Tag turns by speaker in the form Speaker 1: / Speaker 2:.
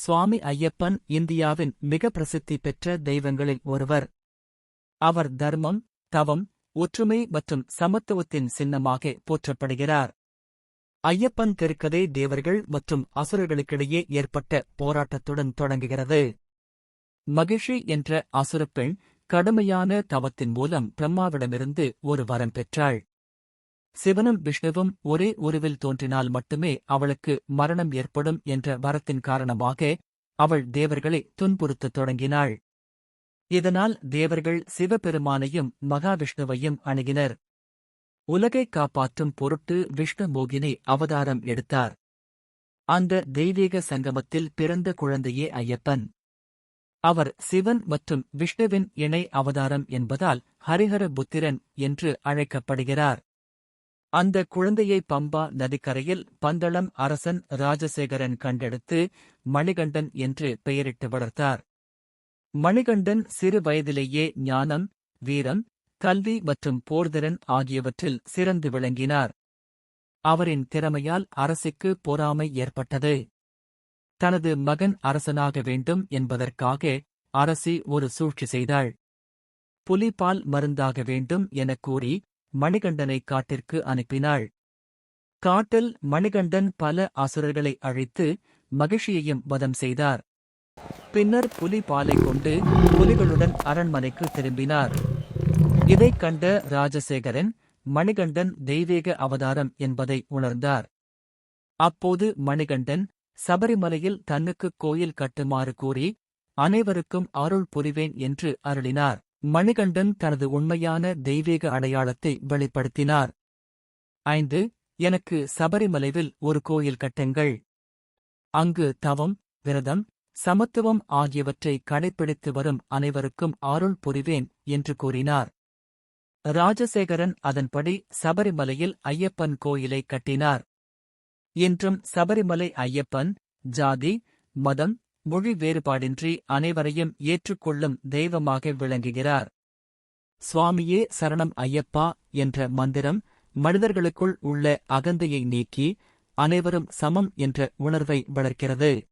Speaker 1: சுவாமி ஐயப்பன் இந்தியாவின் மிக பிரசித்தி பெற்ற தெய்வங்களில் ஒருவர். அவர் தர்மம், தவம், ஒற்றுமை மற்றும் சமத்துவத்தின் சின்னமாக போற்றப்படுகிறார். ஐயப்பன் திருக்கதை தேவர்கள் மற்றும் அசுரர்களுக்கிடையே ஏற்பட்ட போராட்டத்துடன் தொடங்குகிறது. மகிஷி என்ற அசுரப்பெண் கடுமையான தவத்தின் மூலம் பிரம்மாவிடமிருந்து ஒரு வரம் பெற்றாள். சிவனும் விஷ்ணுவும் ஒரே உருவில் தோன்றினால் மட்டுமே அவளுக்கு மரணம் ஏற்படும் என்ற வரத்தின் காரணமாக அவள் தேவர்களை துன்புறுத்தத் தொடங்கினாள். இதனால் தேவர்கள் சிவபெருமானையும் மகாவிஷ்ணுவையும் அணுகினர். உலகைக் காப்பாற்றும் பொருட்டு விஷ்ணு மோகினி அவதாரம் எடுத்தார். அந்த தெய்வீக சங்கமத்தில் பிறந்த குழந்தையே ஐயப்பன். அவர் சிவன் மற்றும் விஷ்ணுவின் இணை அவதாரம் என்பதால் ஹரிஹர புத்திரன் என்று அழைக்கப்படுகிறார். அந்த குழந்தையை பம்பா நதிக்கரையில் பந்தளம் அரசன் ராஜசேகரன் கண்டெடுத்து மணிகண்டன் என்று பெயரிட்டு வளர்த்தார். மணிகண்டன் சிறு வயதிலேயே ஞானம், வீரம், கல்வி மற்றும் போர்திறன் ஆகியவற்றில் சிறந்து விளங்கினார். அவரின் திறமையால் அரசிக்கு பொறாமை ஏற்பட்டது. தனது மகன் அரசனாக வேண்டும் என்பதற்காக அரசி ஒரு சூழ்ச்சி செய்தாள். புலிபால் மருந்தாக வேண்டும் எனக் கூறி மணிகண்டனை காட்டிற்கு அனுப்பினாள். காட்டில் மணிகண்டன் பல அசுரர்களை அழித்து மகிஷியையும் வதம் செய்தார். பின்னர் புலிபாலைக் கொண்டு புலிகளுடன் அரண்மனைக்கு திரும்பினார். இதைக் கண்ட ராஜசேகரன் மணிகண்டன் தெய்வீக அவதாரம் என்பதை உணர்ந்தார். அப்போது மணிகண்டன் சபரிமலையில் தன்னுக்குக் கோயில் கட்டுமாறு கூறி அனைவருக்கும் அருள் புரிவேன் என்று அருளினார். மணிகண்டன் தனது உண்மையான தெய்வீக அடையாளத்தை வெளிப்படுத்தினார். 5. எனக்கு சபரிமலையில் ஒரு கோயில் கட்டுங்கள். அங்கு தவம், விரதம், சமத்துவம் ஆகியவற்றை கடைப்பிடித்து வரும் அனைவருக்கும் அருள் புரிவேன் என்று கூறினார். ராஜசேகரன் அதன்படி சபரிமலையில் ஐயப்பன் கோயிலை கட்டினார். இன்றும் சபரிமலை ஐயப்பன் ஜாதி, மதம், மொழி வேறுபாடின்றி அனைவரையும் ஏற்றுக்கொள்ளும் தெய்வமாக விளங்குகிறார். சுவாமியே சரணம் ஐயப்பா என்ற மந்திரம் மனிதர்களுக்குள் உள்ள அகந்தையை நீக்கி அனைவரும் சமம் என்ற உணர்வை வளர்க்கிறது.